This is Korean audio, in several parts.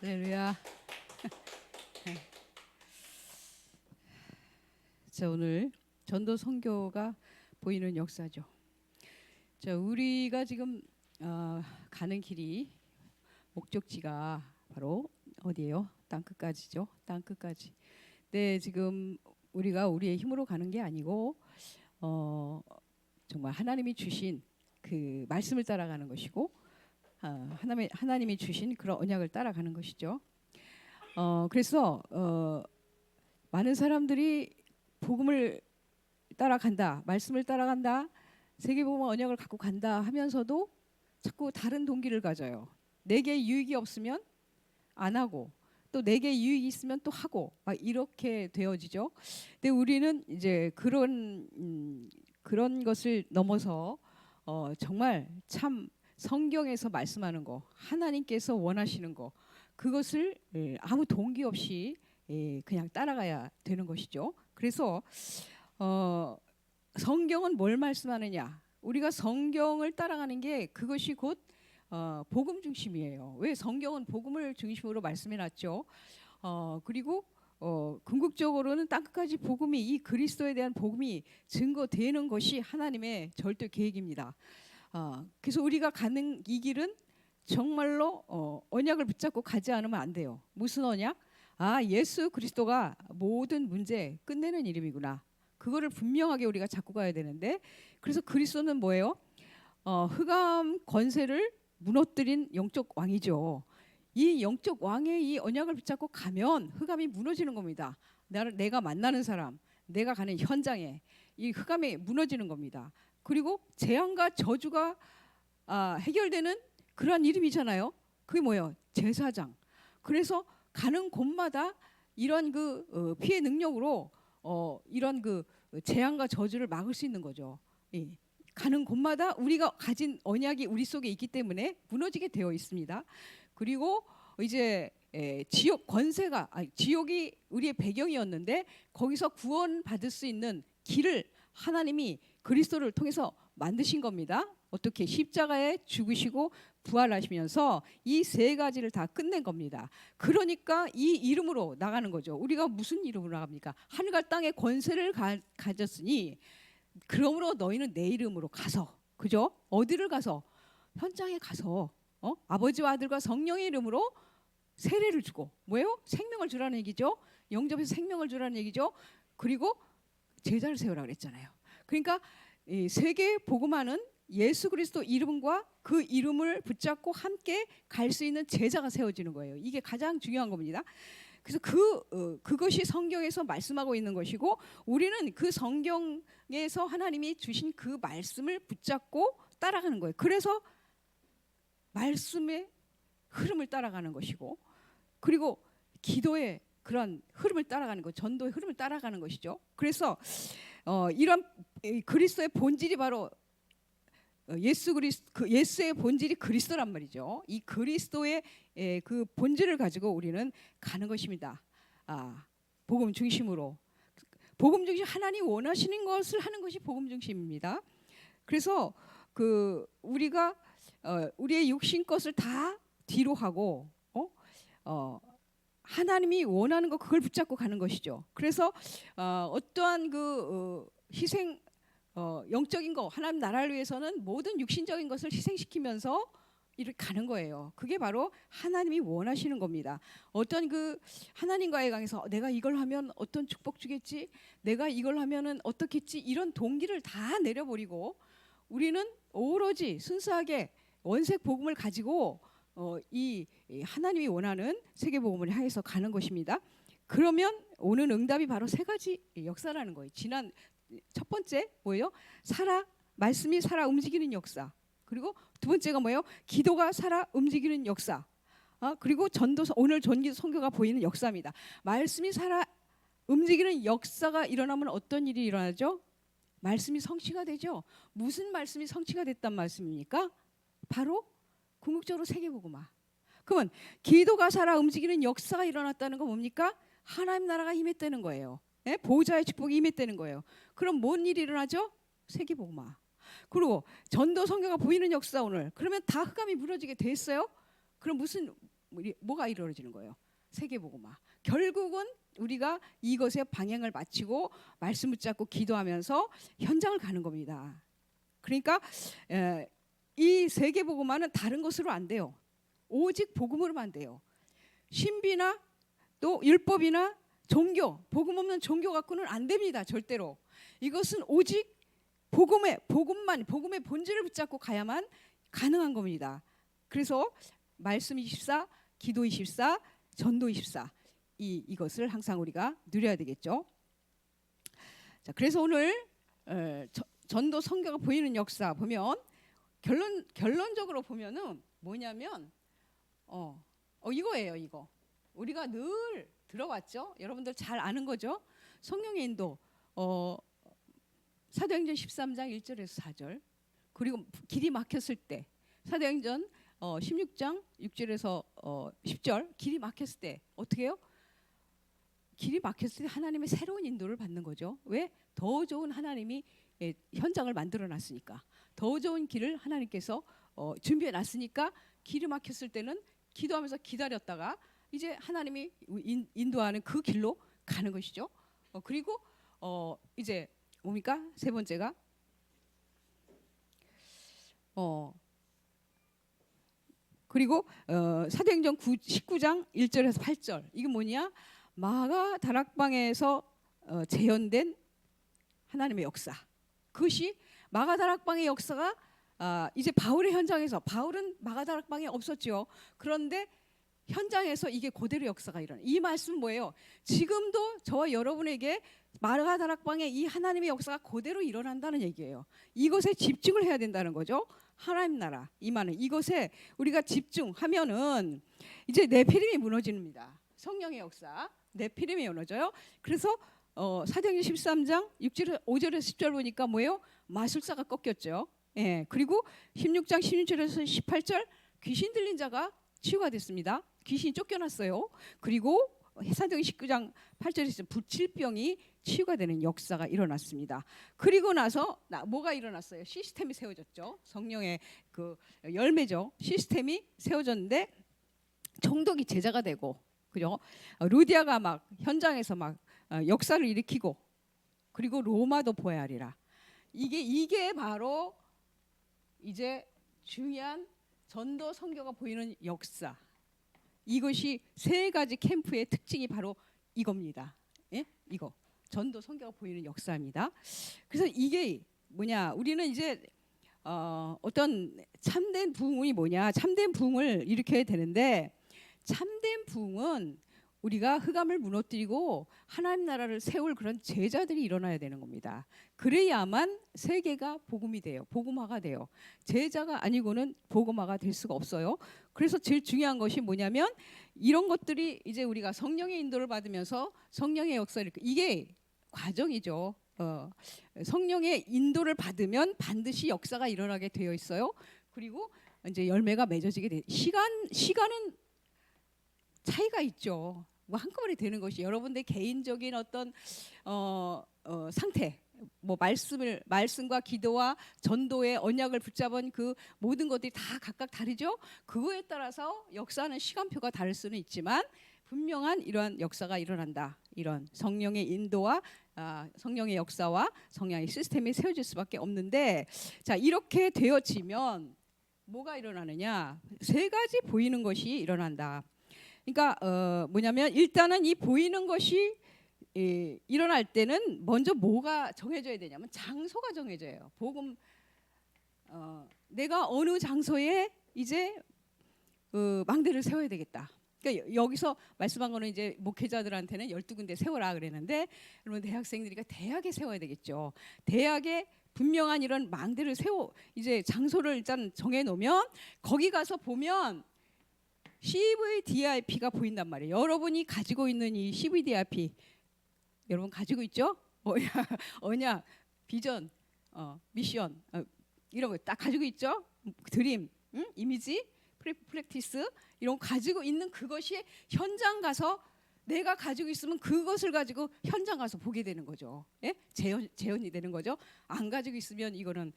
할렐루야. 자, 오늘 전도 선교가 보이는 역사죠. 자, 우리가 지금 가는 길이 목적지가 바로 어디예요? 땅 끝까지죠. 땅 끝까지. 네, 지금 우리가 우리의 힘으로 가는 게 아니고 정말 하나님이 주신 그 말씀을 따라가는 것이고 하나님이 주신 그런 언약을 따라가는 것이죠. 그래서 많은 사람들이 복음을 따라간다, 말씀을 따라간다, 세계복음 언약을 갖고 간다 하면서도 자꾸 다른 동기를 가져요. 내게 유익이 없으면 안 하고 또 내게 유익이 있으면 또 하고 막 이렇게 되어지죠. 근데 우리는 이제 그런 것을 넘어서 정말 참 성경에서 말씀하는 거, 하나님께서 원하시는 거, 그것을 아무 동기 없이 그냥 따라가야 되는 것이죠. 그래서 성경은 뭘 말씀하느냐? 우리가 성경을 따라가는 게 그것이 곧 복음 중심이에요. 왜? 성경은 복음을 중심으로 말씀해 놨죠. 그리고 궁극적으로는 땅끝까지 복음이, 이 그리스도에 대한 복음이 증거되는 것이 하나님의 절대 계획입니다. 그래서 우리가 가는 이 길은 정말로 언약을 붙잡고 가지 않으면 안 돼요. 무슨 언약? 예수 그리스도가 모든 문제 끝내는 이름이구나. 그거를 분명하게 우리가 잡고 가야 되는데, 그래서 그리스도는 뭐예요? 흑암 권세를 무너뜨린 영적 왕이죠. 이 영적 왕의 이 언약을 붙잡고 가면 흑암이 무너지는 겁니다. 내가 만나는 사람, 내가 가는 현장에 이 흑암이 무너지는 겁니다. 그리고 재앙과 저주가 해결되는 그러한 이름이잖아요. 그게 뭐예요? 제사장. 그래서 가는 곳마다 이런 그 피해 능력으로 이런 그 재앙과 저주를 막을 수 있는 거죠. 예. 가는 곳마다 우리가 가진 언약이 우리 속에 있기 때문에 무너지게 되어 있습니다. 그리고 이제 지옥 권세가 지옥이 우리의 배경이었는데 거기서 구원받을 수 있는 길을 하나님이 그리스도를 통해서 만드신 겁니다. 어떻게? 십자가에 죽으시고 부활하시면서 이 세 가지를 다 끝낸 겁니다. 그러니까 이 이름으로 나가는 거죠. 우리가 무슨 이름으로 나갑니까? 하늘과 땅의 권세를 가졌으니 그러므로 너희는 내 이름으로 가서, 그죠? 어디를 가서? 현장에 가서 아버지와 아들과 성령의 이름으로 세례를 주고, 뭐예요? 생명을 주라는 얘기죠. 영접해서 생명을 주라는 얘기죠. 그리고 제자를 세우라 그랬잖아요. 그러니까 이 세계 복음화는 예수 그리스도 이름과 그 이름을 붙잡고 함께 갈 수 있는 제자가 세워지는 거예요. 이게 가장 중요한 겁니다. 그래서 그것이 성경에서 말씀하고 있는 것이고, 우리는 그 성경에서 하나님이 주신 그 말씀을 붙잡고 따라가는 거예요. 그래서 말씀의 흐름을 따라가는 것이고, 그리고 기도의 그런 흐름을 따라가는 것, 전도의 흐름을 따라가는 것이죠. 그래서 이런 그리스도의 본질이 바로 예수의 본질이 그리스도란 말이죠. 이 그리스도의 그 본질을 가지고 우리는 가는 것입니다. 복음 중심으로, 복음 중심, 하나님 원하시는 것을 하는 것이 복음 중심입니다. 그래서 우리가 우리의 육신 것을 다 뒤로 하고 하나님이 원하는 것, 그걸 붙잡고 가는 것이죠. 그래서 어떠한 희생, 영적인 거, 하나님 나라를 위해서는 모든 육신적인 것을 희생시키면서 이렇게 가는 거예요. 그게 바로 하나님이 원하시는 겁니다. 어떤 하나님과의 관계에서 내가 이걸 하면 어떤 축복 주겠지, 내가 이걸 하면은 어떻겠지, 이런 동기를 다 내려버리고 우리는 오로지 순수하게 원색 복음을 가지고 이 하나님이 원하는 세계 복음을 향해서 가는 것입니다. 그러면 오는 응답이 바로 세 가지 역사라는 거예요. 지난 첫 번째 뭐예요? 말씀이 살아 움직이는 역사. 그리고 두 번째가 뭐예요? 기도가 살아 움직이는 역사. 그리고 오늘 전도 선교가 보이는 역사입니다. 말씀이 살아 움직이는 역사가 일어나면 어떤 일이 일어나죠? 말씀이 성취가 되죠. 무슨 말씀이 성취가 됐단 말씀입니까? 바로 궁극적으로 세계복음화. 그러면 기도가 살아 움직이는 역사가 일어났다는 건 뭡니까? 하나님 나라가 임했다는 거예요. 보호자의 축복이 임했다는 거예요. 그럼 뭔 일이 일어나죠? 세계복음화. 그리고 전도 선교가 보이는 역사 오늘. 그러면 다 흑암이 무너지게 됐어요? 그럼 무슨 뭐가 이루어지는 거예요? 세계복음화. 결국은 우리가 이것에 방향을 맞추고 말씀 붙잡고 기도하면서 현장을 가는 겁니다. 그러니까 이 세계복음화는 다른 것으로 안 돼요. 오직 복음으로만 돼요. 신비나 또 율법이나 종교, 복음 없는 종교 갖고는 안 됩니다. 절대로. 이것은 오직 복음의 본질을 붙잡고 가야만 가능한 겁니다. 그래서 말씀 24, 기도 24, 전도 24 이것을 항상 우리가 누려야 되겠죠. 자, 그래서 오늘 전도 선교가 보이는 역사 보면 결론적으로 보면은 뭐냐면 이거예요. 이거 우리가 늘 들어왔죠. 여러분들 잘 아는 거죠. 성령의 인도 사도행전 13장 1절에서 4절 그리고 길이 막혔을 때 사도행전 16장 6절에서 10절 길이 막혔을 때 어떻게 해요? 길이 막혔을 때 하나님의 새로운 인도를 받는 거죠. 왜? 더 좋은 하나님이 현장을 만들어 놨으니까 더 좋은 길을 하나님께서 준비해 놨으니까 길이 막혔을 때는 기도하면서 기다렸다가 이제 하나님이 인도하는 그 길로 가는 것이죠. 그리고 이제 뭡니까? 세 번째가 그리고 사도행전 19장 1절에서 8절 이게 뭐냐? 마가 다락방에서 재현된 하나님의 역사. 그것이 마가 다락방의 역사가 이제 바울의 현장에서 바울은 마가 다락방에 없었죠. 그런데 현장에서 이게 그대로 역사가 일어나. 이 말씀은 뭐예요? 지금도 저와 여러분에게 마가 다락방에 이 하나님의 역사가 그대로 일어난다는 얘기예요. 이것에 집중을 해야 된다는 거죠. 하나님 나라 임하는 이것에 우리가 집중하면은 이제 네피림이 무너집니다. 성령의 역사 네피림이 무너져요. 그래서 사도행전 13장 6절 5절에서 10절 보니까 뭐예요? 마술사가 꺾였죠. 예. 그리고 16장 16절에서 18절 귀신 들린 자가 치유가 됐습니다. 귀신이 쫓겨났어요. 그리고 사도행전 19장 8절에서 불치병이 치유가 되는 역사가 일어났습니다. 그리고 나서 뭐가 일어났어요? 시스템이 세워졌죠. 성령의 그 열매죠. 시스템이 세워졌는데 정독이 제자가 되고 그죠? 루디아가 막 현장에서 막 역사를 일으키고 그리고 로마도 보야하리라. 이게 바로 이제 중요한 전도 선교가 보이는 역사. 이것이 세 가지 캠프의 특징이 바로 이겁니다. 예? 이거 전도 선교가 보이는 역사입니다. 그래서 이게 뭐냐? 우리는 이제 어떤 참된 부흥이 뭐냐? 참된 부흥을 일으켜야 되는데 참된 부흥은 우리가 흑암을 무너뜨리고 하나님 나라를 세울 그런 제자들이 일어나야 되는 겁니다. 그래야만 세계가 복음이 돼요. 복음화가 돼요. 제자가 아니고는 복음화가 될 수가 없어요. 그래서 제일 중요한 것이 뭐냐면 이런 것들이 이제 우리가 성령의 인도를 받으면서 성령의 역사를 이게 과정이죠. 성령의 인도를 받으면 반드시 역사가 일어나게 되어 있어요. 그리고 이제 열매가 맺어지게 돼. 시간은 차이가 있죠. 뭐 한꺼번에 되는 것이 여러분들 개인적인 어떤 상태, 뭐 말씀과 기도와 전도의 언약을 붙잡은 그 모든 것들이 다 각각 다르죠. 그거에 따라서 역사는 시간표가 다를 수는 있지만 분명한 이러한 역사가 일어난다. 이런 성령의 인도와 성령의 역사와 성령의 시스템이 세워질 수밖에 없는데 자 이렇게 되어지면 뭐가 일어나느냐? 세 가지 보이는 것이 일어난다. 그러니까 뭐냐면 일단은 이 보이는 것이 일어날 때는 먼저 뭐가 정해져야 되냐면 장소가 정해져요. 복음 내가 어느 장소에 이제 망대를 세워야 되겠다. 그러니까 여기서 말씀한 거는 이제 목회자들한테는 12군데 세워라 그랬는데 여러분 대학생들이니까 대학에 세워야 되겠죠. 대학에 분명한 이런 망대를 이제 장소를 일단 정해 놓으면 거기 가서 보면 CVDIP가 보인단 말이에요. 여러분이 가지고 있는 이 CVDIP 여러분 가지고 있죠? 언약, 비전, 미션 이런 거 딱 가지고 있죠? 드림, 이미지, 프랙티스 이런 거 가지고 있는 그것이 현장 가서 내가 가지고 있으면 그것을 가지고 현장 가서 보게 되는 거죠. 예? 재현이 되는 거죠. 안 가지고 있으면 이거는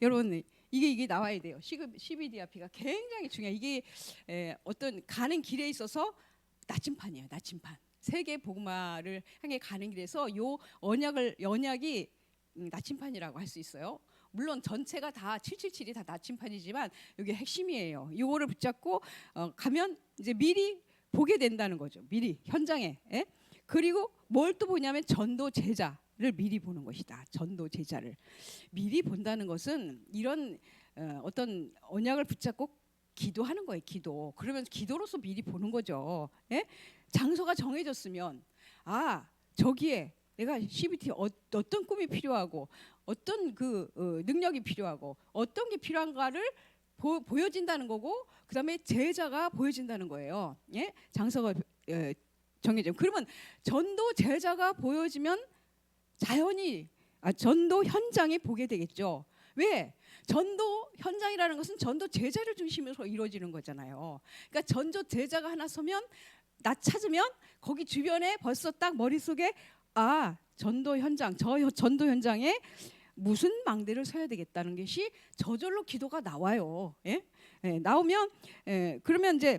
여러분 이게 나와야 돼요. CBDRP가 굉장히 중요해요. 이게 어떤 가는 길에 있어서 나침판이에요. 나침판. 세계 복음화를 향해 가는 길에서 요 언약이 나침판이라고 할 수 있어요. 물론 전체가 다 777이 다 나침판이지만 이게 핵심이에요. 이거를 붙잡고 가면 이제 미리 보게 된다는 거죠. 미리 현장에. 그리고 뭘 또 보냐면 전도 제자를 미리 보는 것이다. 전도 제자를 미리 본다는 것은 이런 어떤 언약을 붙잡고 기도하는 거예요. 기도. 그러면 기도로서 미리 보는 거죠. 장소가 정해졌으면 저기에 내가 CBT 어떤 꿈이 필요하고 어떤 능력이 필요하고 어떤 게 필요한가를 보여진다는 거고, 그다음에 제자가 보여진다는 거예요. 장소가 정해져. 그러면 전도 제자가 보여지면 자연히 전도 현장에 보게 되겠죠. 왜? 전도 현장이라는 것은 전도 제자를 중심으로 이루어지는 거잖아요. 그러니까 전도 제자가 하나 서면 나 찾으면 거기 주변에 벌써 딱 머릿속에 전도 현장, 전도 현장에 무슨 망대를 서야 되겠다는 것이 저절로 기도가 나와요. 나오면 그러면 이제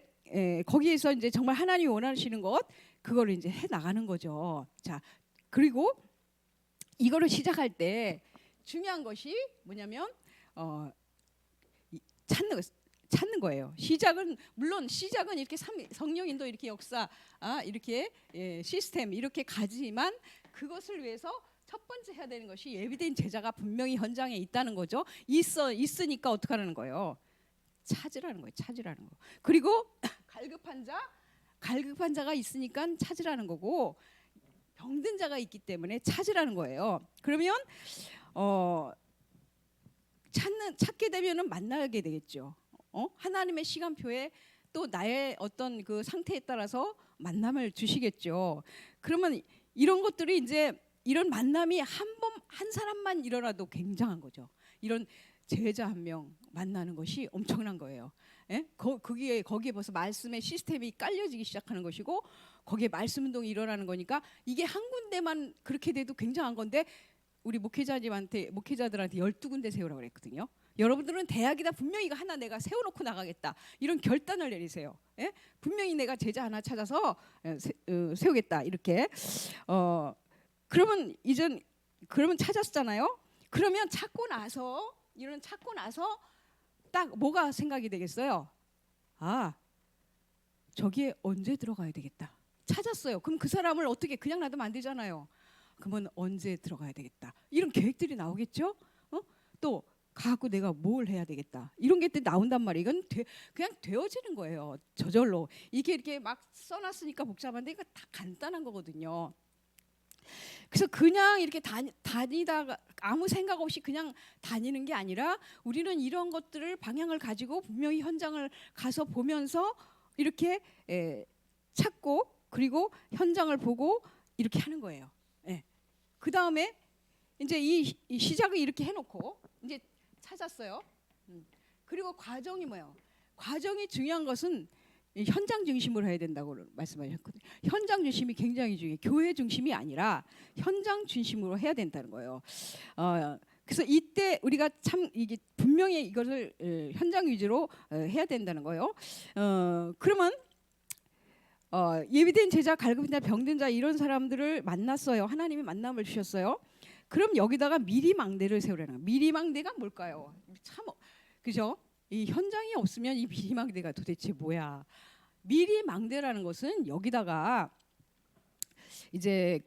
거기에서 이제 정말 하나님이 원하시는 것 그거를 이제 해 나가는 거죠. 자, 그리고 이거를 시작할 때 중요한 것이 뭐냐면 찾는 거예요. 물론 시작은 이렇게 성령인도 이렇게 역사 이렇게 시스템 이렇게 가지만 그것을 위해서 첫 번째 해야 되는 것이 예비된 제자가 분명히 현장에 있다는 거죠. 있으니까 어떻게 하는 거예요? 찾으라는 거예요. 찾으라는 거. 그리고 갈급한 자가 있으니까 찾으라는 거고, 병든 자가 있기 때문에 찾으라는 거예요. 그러면 찾게 되면은 만나게 되겠죠. 하나님의 시간표에 또 나의 어떤 그 상태에 따라서 만남을 주시겠죠. 그러면 이런 것들이 이제 이런 만남이 한 사람만 일어나도 굉장한 거죠. 이런 제자 한 명 만나는 것이 엄청난 거예요. 거기에 벌써 말씀의 시스템이 깔려지기 시작하는 것이고, 거기에 말씀 운동이 일어나는 거니까 이게 한 군데만 그렇게 돼도 굉장한 건데, 우리 목회자들한테 12군데 세우라고 그랬거든요. 여러분들은 대학이다 분명히 이거 하나 내가 세워놓고 나가겠다 이런 결단을 내리세요. 분명히 내가 제자 하나 찾아서 세우겠다 이렇게. 그러면 그러면 찾았잖아요. 그러면 찾고 나서 딱 뭐가 생각이 되겠어요? 저기에 언제 들어가야 되겠다. 찾았어요. 그럼 그 사람을 어떻게 그냥 놔두면 안 되잖아요. 그러면 언제 들어가야 되겠다. 이런 계획들이 나오겠죠. 또 가고 내가 뭘 해야 되겠다. 이런 게 나온단 말이에요. 이건 그냥 되어지는 거예요. 저절로. 이게 이렇게 막 써놨으니까 복잡한데 이거 다 간단한 거거든요. 그래서 그냥 이렇게 다니다가 아무 생각 없이 그냥 다니는 게 아니라 우리는 이런 것들을 방향을 가지고 분명히 현장을 가서 보면서 이렇게 찾고 그리고 현장을 보고 이렇게 하는 거예요. 그 다음에 이제 이 시작을 이렇게 해놓고 이제 찾았어요. 그리고 과정이 뭐예요? 과정이 중요한 것은 현장 중심으로 해야 된다고 말씀하셨거든요. 현장 중심이 굉장히 중요해요. 교회 중심이 아니라 현장 중심으로 해야 된다는 거예요. 그래서 이때 우리가 참 이게 분명히 이것을 현장 위주로 해야 된다는 거예요. 그러면 예비된 제자, 갈급한 자, 병든 자 이런 사람들을 만났어요. 하나님이 만남을 주셨어요. 그럼 여기다가 미리 망대를 세우라는 거예요. 미리 망대가 뭘까요? 참 그죠? 이 현장이 없으면 이 미리 망대가 도대체 뭐야? 미리 망대라는 것은 여기다가 이제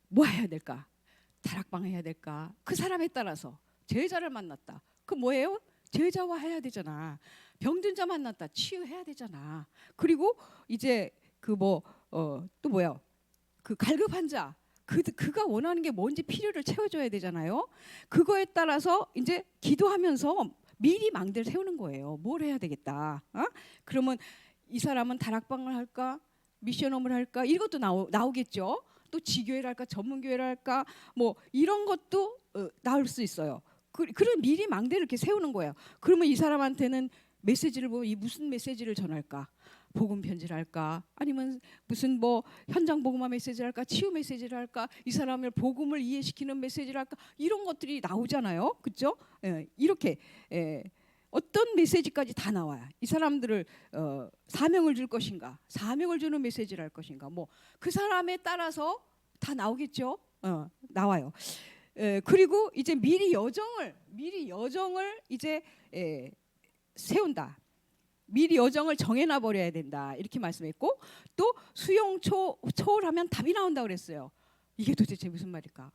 뭐 해야 될까? 다락방 해야 될까? 그 사람에 따라서 제자를 만났다. 그 뭐예요? 제자화 해야 되잖아. 병든 자 만났다. 치유해야 되잖아. 그리고 이제 또 뭐야? 그 갈급한 자. 그가 원하는 게 뭔지 필요를 채워줘야 되잖아요. 그거에 따라서 이제 기도하면서 미리 망대를 세우는 거예요. 뭘 해야 되겠다. 그러면 이 사람은 다락방을 할까, 미션홈을 할까, 이것도 나오겠죠. 또 지교회를 할까, 전문교회를 할까, 뭐 이런 것도 나올 수 있어요. 그런 미리 망대를 이렇게 세우는 거예요. 그러면 이 사람한테는 메시지를 보면 이 무슨 메시지를 전할까? 복음 편지를 할까? 아니면 무슨 뭐 현장 복음화 메시지를 할까? 치유 메시지를 할까? 이 사람을 복음을 이해시키는 메시지를 할까? 이런 것들이 나오잖아요. 그렇죠? 이렇게 어떤 메시지까지 다 나와요. 이 사람들을 사명을 줄 것인가? 사명을 주는 메시지를 할 것인가? 뭐 그 사람에 따라서 다 나오겠죠. 나와요. 그리고 이제 미리 여정을 이제 세운다. 미리 여정을 정해놔 버려야 된다. 이렇게 말씀했고, 또 수용 초월하면 답이 나온다 그랬어요. 이게 도대체 무슨 말일까?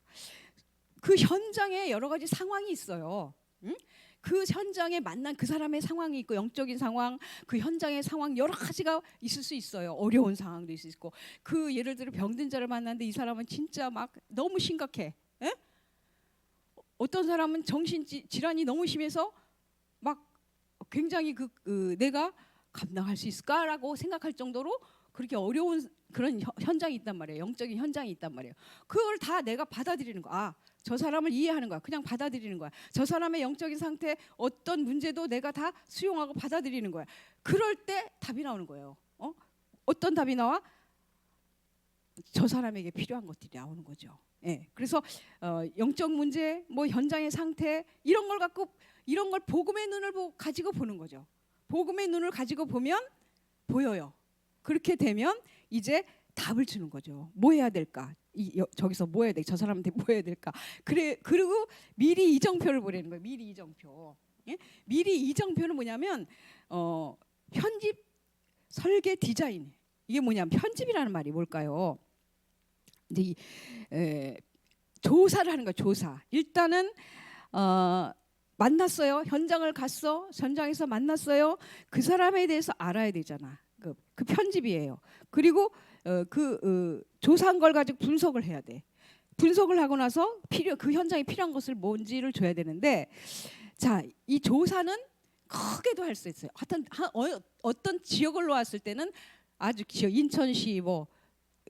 그 현장에 여러 가지 상황이 있어요. 응? 그 현장에 만난 그 사람의 상황이 있고, 영적인 상황, 그 현장의 상황 여러 가지가 있을 수 있어요. 어려운 상황도 있을 수 있고, 그 예를 들어 병든 자를 만났는데 이 사람은 진짜 막 너무 심각해. 에? 어떤 사람은 정신 질환이 너무 심해서 막 굉장히 내가 감당할 수 있을까라고 생각할 정도로 그렇게 어려운 그런 현장이 있단 말이에요. 영적인 현장이 있단 말이에요. 그걸 다 내가 받아들이는 거야. 저 사람을 이해하는 거야. 그냥 받아들이는 거야. 저 사람의 영적인 상태 어떤 문제도 내가 다 수용하고 받아들이는 거야. 그럴 때 답이 나오는 거예요. 어떤 답이 나와? 저 사람에게 필요한 것들이 나오는 거죠. 그래서 영적 문제, 뭐 현장의 상태 이런 걸 복음의 눈을 가지고 보는 거죠. 복음의 눈을 가지고 보면 보여요. 그렇게 되면 이제 답을 주는 거죠. 뭐 해야 될까? 저기서 뭐 해야 돼? 저 사람한테 뭐 해야 될까? 그리고 미리 이정표를 보내는 거예요. 미리 이정표. 미리 이정표는 뭐냐면 편집, 설계, 디자인. 이게 뭐냐면 편집이라는 말이 뭘까요? 이제 조사를 하는 거예요. 조사. 일단은 만났어요. 현장을 갔어. 현장에서 만났어요. 그 사람에 대해서 알아야 되잖아. 그 편집이에요. 그리고 조사한 걸 가지고 분석을 해야 돼. 분석을 하고 나서 그 현장에 필요한 것을 뭔지를 줘야 되는데, 자, 이 조사는 크게도 할 수 있어요. 어떤 지역을 놓았을 때는 아주 지역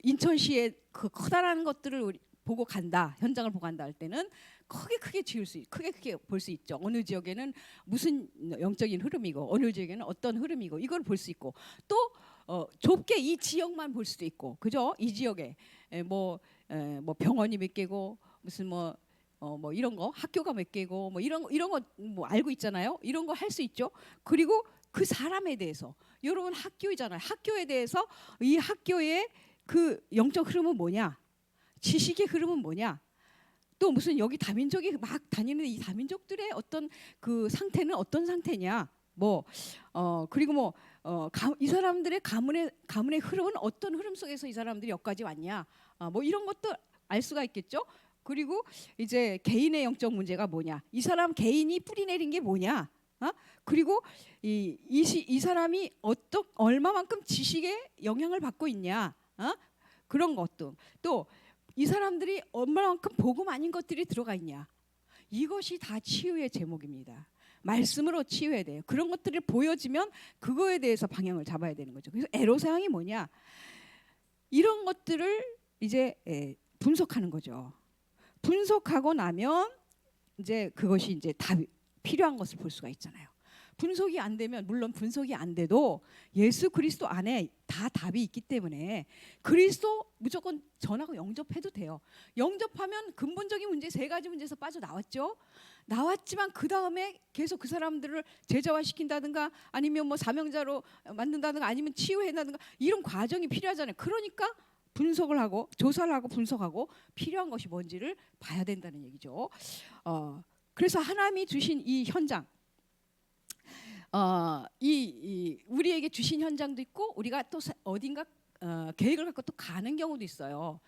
인천시의 그 커다란 것들을 보고 간다, 현장을 보고 간다 할 때는 크게 볼 수 있죠. 어느 지역에는 무슨 영적인 흐름이고, 어느 지역에는 어떤 흐름이고, 이걸 볼 수 있고, 또 좁게 이 지역만 볼 수도 있고, 그죠? 이 지역에 뭐 병원이 몇 개고, 무슨 뭐 이런 거, 학교가 몇 개고, 뭐 이런 거 뭐 알고 있잖아요. 이런 거 할 수 있죠. 그리고 그 사람에 대해서, 여러분 학교이잖아요. 학교에 대해서 이 학교의 그 영적 흐름은 뭐냐? 지식의 흐름은 뭐냐? 또 무슨 여기 다민족이 막 다니는데 이 다민족들의 어떤 그 상태는 어떤 상태냐? 그리고 이 사람들의 가문의 흐름은 어떤 흐름 속에서 이 사람들이 여기까지 왔냐? 뭐 이런 것도 알 수가 있겠죠. 그리고 이제 개인의 영적 문제가 뭐냐? 이 사람 개인이 뿌리 내린 게 뭐냐? 그리고 이 사람이 얼마만큼 지식에 영향을 받고 있냐? 그런 것도, 또 이 사람들이 얼마만큼 복음 아닌 것들이 들어가 있냐? 이것이 다 치유의 제목입니다. 말씀으로 치유해야 돼요. 그런 것들을 보여지면 그거에 대해서 방향을 잡아야 되는 거죠. 그래서 애로사항이 뭐냐? 이런 것들을 이제 분석하는 거죠. 분석하고 나면 이제 그것이 이제 다 필요한 것을 볼 수가 있잖아요. 분석이 안 되면, 물론 분석이 안 돼도 예수 그리스도 안에 다 답이 있기 때문에 그리스도 무조건 전하고 영접해도 돼요. 영접하면 근본적인 문제 3가지 문제에서 빠져나왔죠. 나왔지만 그 다음에 계속 그 사람들을 제자화시킨다든가, 아니면 뭐 사명자로 만든다든가, 아니면 치유해다든가, 이런 과정이 필요하잖아요. 그러니까 분석을 하고, 조사를 하고, 분석하고, 필요한 것이 뭔지를 봐야 된다는 얘기죠. 그래서 하나님이 주신 이 현장, 우리에게 주신 현장도 있고, 우리가 또 어딘가 계획을 갖고 또 가는 경우도 있어요.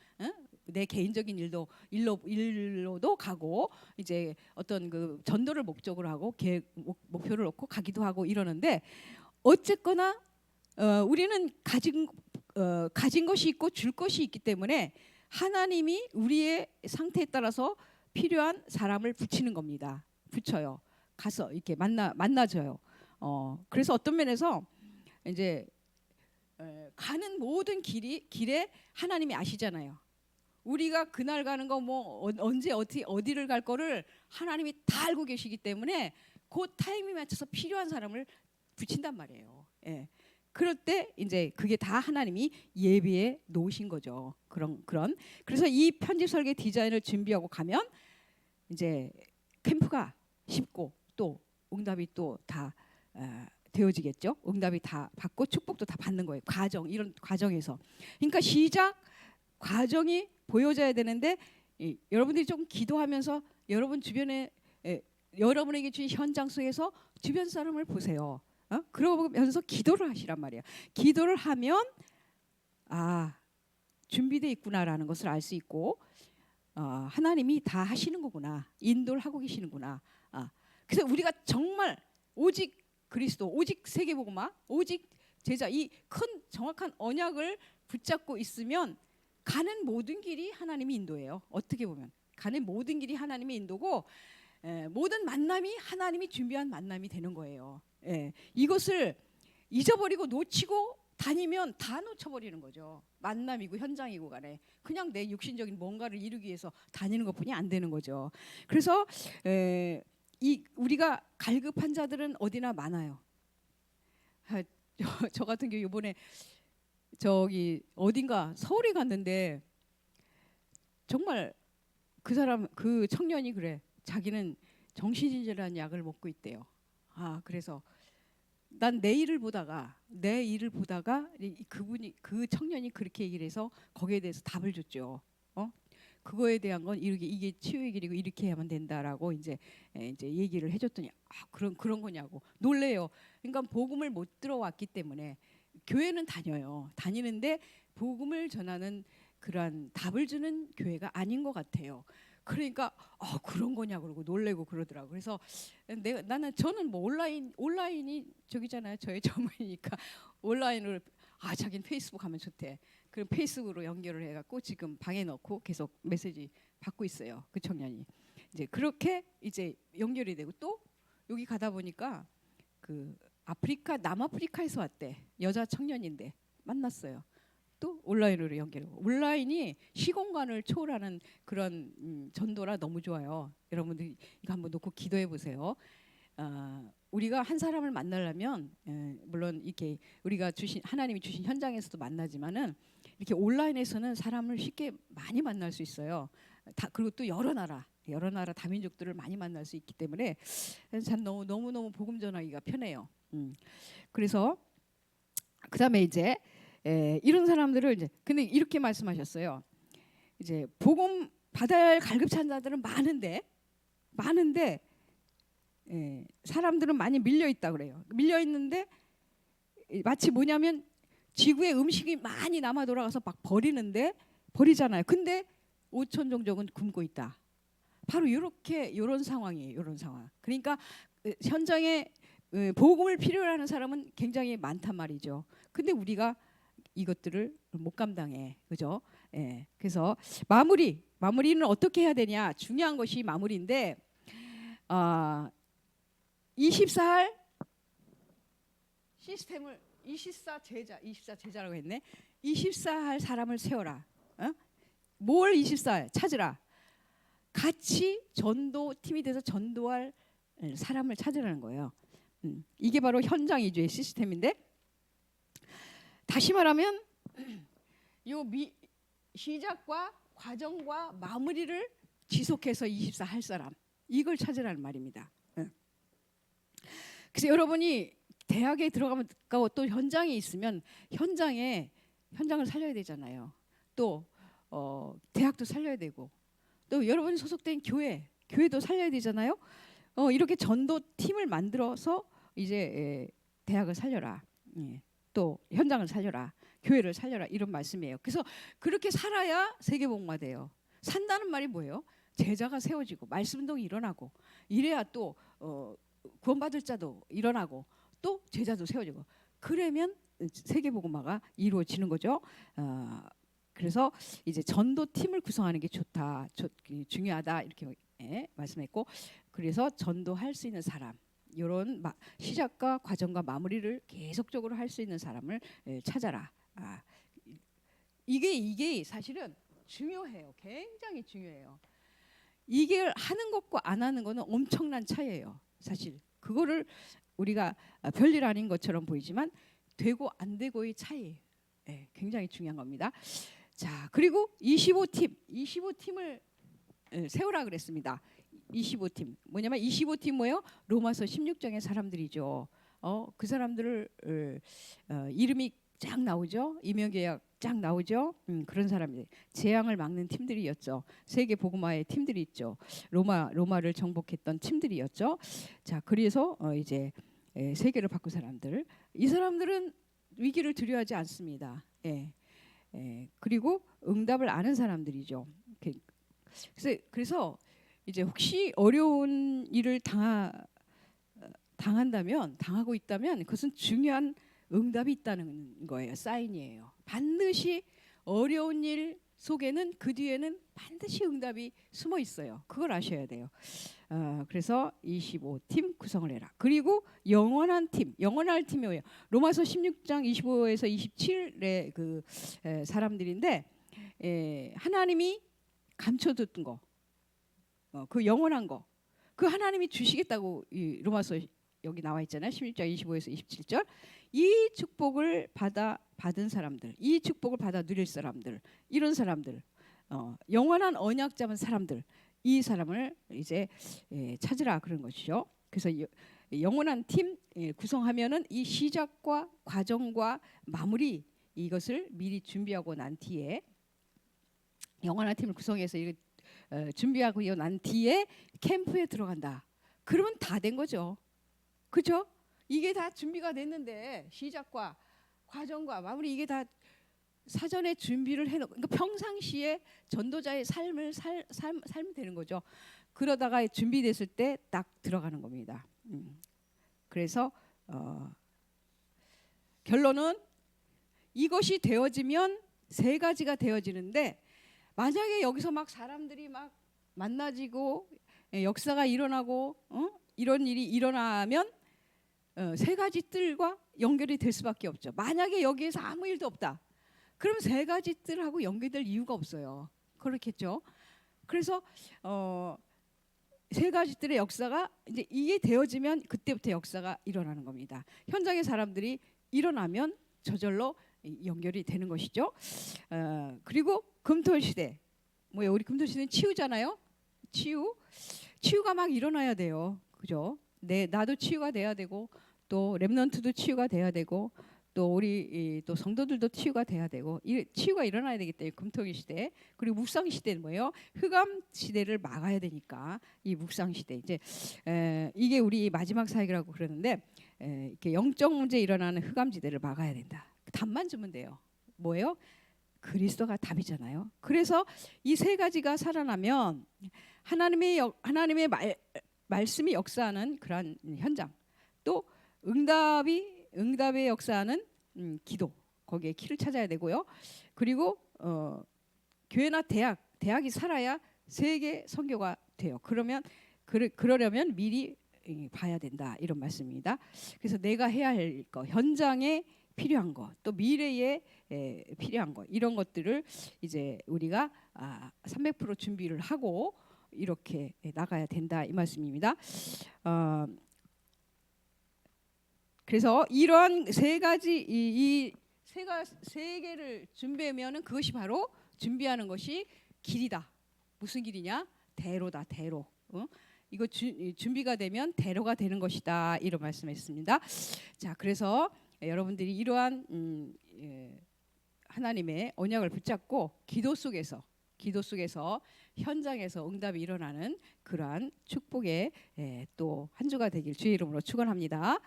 내 개인적인 일로도 가고, 이제 어떤 그 전도를 목적으로 하고 목표를 놓고 가기도 하고 이러는데, 어쨌거나 우리는 가진 것이 있고 줄 것이 있기 때문에 하나님이 우리의 상태에 따라서 필요한 사람을 붙이는 겁니다. 붙여요. 가서 이렇게 만나줘요. 그래서 어떤 면에서 이제 가는 모든 길에 하나님이 아시잖아요. 우리가 그날 가는 거 뭐 언제 어디를 갈 거를 하나님이 다 알고 계시기 때문에 그 타이밍에 맞춰서 필요한 사람을 붙인단 말이에요. 그럴 때 이제 그게 다 하나님이 예비해 놓으신 거죠. 그런 그래서 이 편지 설계 디자인을 준비하고 가면 이제 캠프가 쉽고 또 응답이 또 다 되어지겠죠. 응답이 다 받고 축복도 다 받는 거예요. 이런 과정에서. 그러니까 시작 과정이 보여져야 되는데 여러분들이 좀 기도하면서 여러분 주변에 여러분에게 주신 현장 속에서 주변 사람을 보세요. 그러면서 기도를 하시란 말이에요. 기도를 하면 준비되어 있구나라는 것을 알 수 있고 하나님이 다 하시는 거구나. 인도를 하고 계시는구나. 그래서 우리가 정말 오직 그리스도, 오직 세계복음화, 오직 제자 이 큰 정확한 언약을 붙잡고 있으면 가는 모든 길이 하나님이 인도예요. 어떻게 보면 가는 모든 길이 하나님의 인도고 모든 만남이 하나님이 준비한 만남이 되는 거예요. 이것을 잊어버리고 놓치고 다니면 다 놓쳐버리는 거죠. 만남이고 현장이고 간에 그냥 내 육신적인 뭔가를 이루기 위해서 다니는 것뿐이 안 되는 거죠. 그래서 우리가 갈급한 자들은 어디나 많아요. 저 같은 경우 이번에 저기 어딘가 서울에 갔는데 정말 그 청년이 그래. 자기는 정신질환 약을 먹고 있대요. 그래서 난 내 일을 보다가 그 청년이 그렇게 얘기를 해서 거기에 대해서 답을 줬죠. 그거에 대한 건 이게 치유의 길이고 이렇게 하면 된다라고 이제 얘기를 해줬더니 그런 거냐고 놀래요. 그러니까 복음을 못 들어왔기 때문에 교회는 다니는데 복음을 전하는 그러한 답을 주는 교회가 아닌 것 같아요. 그러니까 그런 거냐 그러고 놀래고 그러더라고. 그래서 저는 뭐 온라인이 저기잖아요. 저의 전문이니까 온라인으로 자기는 페이스북 하면 좋대. 그럼 페이스북으로 연결을 해갖고 지금 방에 넣고 계속 메시지 받고 있어요. 그 청년이 이제 그렇게 이제 연결이 되고 또 여기 가다 보니까 그 남아프리카에서 왔대. 여자 청년인데 만났어요. 또 온라인으로 연결하고 온라인이 시공간을 초월하는 그런 전도라 너무 좋아요. 여러분들 이거 한번 놓고 기도해 보세요. 우리가 한 사람을 만나려면 물론 이렇게 우리가 하나님이 주신 현장에서도 만나지만은 이렇게 온라인에서는 사람을 쉽게 많이 만날 수 있어요. 그리고 또 여러 나라 다민족들을 많이 만날 수 있기 때문에 참 너무 복음 전하기가 편해요. 그래서 그다음에 이제 이런 사람들을 이제 근데 이렇게 말씀하셨어요. 이제 복음 받아야 할 갈급찬 자들은 많은데 사람들은 많이 밀려 있다 그래요. 밀려 있는데 마치 뭐냐면 지구에 음식이 많이 남아 돌아가서 막 버리잖아요. 근데 5천 종족은 굶고 있다. 바로 이런 상황이에요. 이런 상황. 그러니까 현장에 복음을 필요로 하는 사람은 굉장히 많단 말이죠. 근데 우리가 이것들을 못 감당해. 그죠? 그래서 마무리는 어떻게 해야 되냐? 중요한 것이 마무리인데 24할 시스템을 24 제자라고 했네. 24할 사람을 세워라. 뭘 24할 찾으라. 같이 전도 팀이 돼서 전도할 사람을 찾으라는 거예요. 이게 바로 현장 이주의 시스템인데 다시 말하면 시작과 과정과 마무리를 지속해서 24 할 사람 이걸 찾으라는 말입니다. 그래서 여러분이 대학에 들어가면 또 현장에 있으면 현장을 살려야 되잖아요. 또 대학도 살려야 되고 또 여러분이 소속된 교회도 살려야 되잖아요. 이렇게 전도 팀을 만들어서 이제 대학을 살려라. 또 현장을 살려라. 교회를 살려라. 이런 말씀이에요. 그래서 그렇게 살아야 세계복음화 돼요. 산다는 말이 뭐예요? 제자가 세워지고 말씀 운동이 일어나고 이래야 또 구원받을 자도 일어나고 또 제자도 세워지고 그러면 세계복음화가 이루어지는 거죠. 그래서 이제 전도팀을 구성하는 게 중요하다 이렇게 말씀했고 그래서 전도할 수 있는 사람 이런 시작과 과정과 마무리를 계속적으로 할 수 있는 사람을 찾아라. 이게 사실은 중요해요. 굉장히 중요해요. 이게 하는 것과 안 하는 거는 엄청난 차이예요. 사실 그거를 우리가 별일 아닌 것처럼 보이지만 되고 안 되고의 차이, 예, 굉장히 중요한 겁니다. 자, 그리고 25팀을 세우라 그랬습니다. 25팀 뭐냐면 25팀 뭐예요? 로마서 16장의 사람들이죠. 그 사람들을 이름이 쫙 나오죠. 임명계약 쫙 나오죠. 그런 사람들, 재앙을 막는 팀들이었죠. 세계 복음화의 팀들이 있죠. 로마를 정복했던 팀들이었죠. 자, 그래서 이제 세계를 바꾼 사람들, 이 사람들은 위기를 두려워하지 않습니다. 예. 그리고 응답을 아는 사람들이죠. 그래서 이제 혹시 어려운 일을 당하고 있다면 그것은 중요한 응답이 있다는 거예요. 사인이에요. 반드시 어려운 일 속에는, 그 뒤에는 반드시 응답이 숨어 있어요. 그걸 아셔야 돼요. 그래서 25팀 구성을 해라. 그리고 영원한 팀이 뭐예요? 로마서 16장 25에서 27의 그 사람들인데, 하나님이 감춰뒀던 거, 그 영원한 거, 그 하나님이 주시겠다고 이 로마서 여기 나와 있잖아요. 16장 25에서 27절. 이 축복을 받은 사람들, 이 축복을 받아 누릴 사람들, 이런 사람들, 영원한 언약 잡은 사람들, 이 사람을 이제 찾으라 그런 것이죠. 그래서 영원한 팀 구성하면은 이 시작과 과정과 마무리, 이것을 미리 준비하고 난 뒤에, 영원한 팀을 구성해서 준비하고 난 뒤에 캠프에 들어간다. 그러면 다 된 거죠. 그렇죠? 이게 다 준비가 됐는데, 시작과 과정과 마무리, 이게 다 사전에 준비를 해놓고, 그러니까 평상시에 전도자의 삶을 살면 되는 거죠. 그러다가 준비됐을 때 딱 들어가는 겁니다. 그래서 결론은 이것이 되어지면 세 가지가 되어지는데, 만약에 여기서 막 사람들이 막 만나지고 역사가 일어나고 이런 일이 일어나면 세 가지 뜰과 연결이 될 수밖에 없죠. 만약에 여기에서 아무 일도 없다, 그럼 세 가지 뜰하고 연결될 이유가 없어요. 그렇겠죠. 그래서 세 가지 뜰의 역사가 이제 이게 되어지면 그때부터 역사가 일어나는 겁니다. 현장의 사람들이 일어나면 저절로 연결이 되는 것이죠. 그리고 금토 시대, 뭐예요? 우리 금토 시대는 치유잖아요. 치유가 막 일어나야 돼요. 그죠? 나도 치유가 돼야 되고, 또 렘넌트도 치유가 돼야 되고, 또 우리 또 성도들도 치유가 돼야 되고, 이 치유가 일어나야 되기 때문에 금토기 시대. 그리고 묵상 시대는 뭐예요? 흑암 시대를 막아야 되니까 이 묵상 시대, 이제 이게 우리 마지막 사역이라고 그러는데, 이렇게 영적 문제 일어나는 흑암 지대를 막아야 된다. 답만 주면 돼요. 뭐예요? 그리스도가 답이잖아요. 그래서 이 세 가지가 살아나면 하나님의 말씀이 역사하는 그러한 현장, 또 응답의 역사하는 기도, 거기에 키를 찾아야 되고요. 그리고 교회나 대학이 살아야 세계 선교가 돼요. 그러려면 미리 봐야 된다, 이런 말씀입니다. 그래서 내가 해야 할 거, 현장에 필요한 거, 또 미래에 필요한 거, 이런 것들을 이제 우리가 300% 준비를 하고 이렇게 나가야 된다, 이 말씀입니다. 그래서 이런 세 가지, 세 개를 준비하면은 그것이 바로 준비하는 것이 길이다. 무슨 길이냐? 대로다, 대로. 이거 준비가 되면 대로가 되는 것이다, 이런 말씀했습니다. 자, 그래서 여러분들이 이러한 하나님의 언약을 붙잡고 기도 속에서 현장에서 응답이 일어나는 그러한 축복의 또 한 주가 되길 주의 이름으로 축원합니다.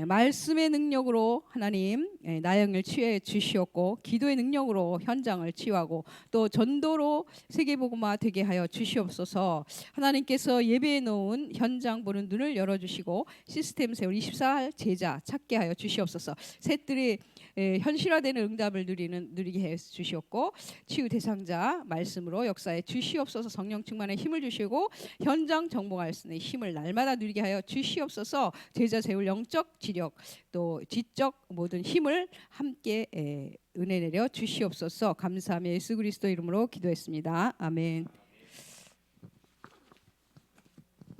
말씀의 능력으로 하나님 나영을 치유해 주시었고, 기도의 능력으로 현장을 치유하고, 또 전도로 세계복음화 되게 하여 주시옵소서. 하나님께서 예배해 놓은 현장 보는 눈을 열어주시고, 시스템 세울 24할 제자 찾게 하여 주시옵소서. 셋들이 현실화되는 응답을 누리게 해 주시옵고, 치유 대상자 말씀으로 역사에 주시옵소서. 성령 충만의 힘을 주시고 현장 정복할 수 있는 힘을 날마다 누리게 하여 주시옵소서. 제자 세울 영적 지력, 또 지적 모든 힘을 함께 은혜 내려 주시옵소서. 감사하며 예수 그리스도 이름으로 기도했습니다. 아멘.